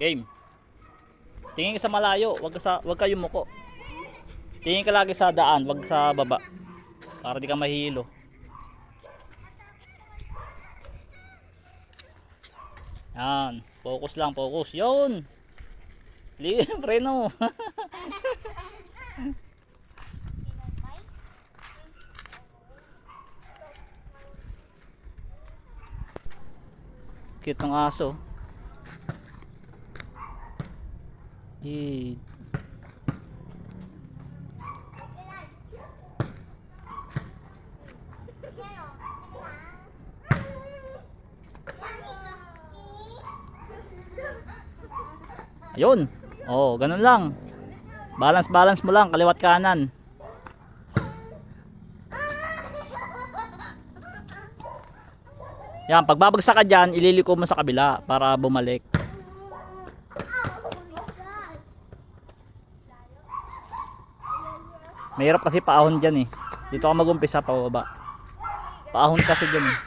Game. Tingin ka sa malayo, wag ka yumuko. Tingin ka lagi sa daan, wag sa baba. Para di ka mahilo. Yan, focus lang, focus. Yun. Preno. Cute ng aso. Eh. Ayun. Oh, ganun lang. Balance mo lang, kaliwat kanan. Yan, pag babagsak ka dyan, ililiko mo sa kabila para bumalik. Mahirap kasi paahon dyan eh. Dito ka mag-umpisa pababa. Paahon kasi dyan eh.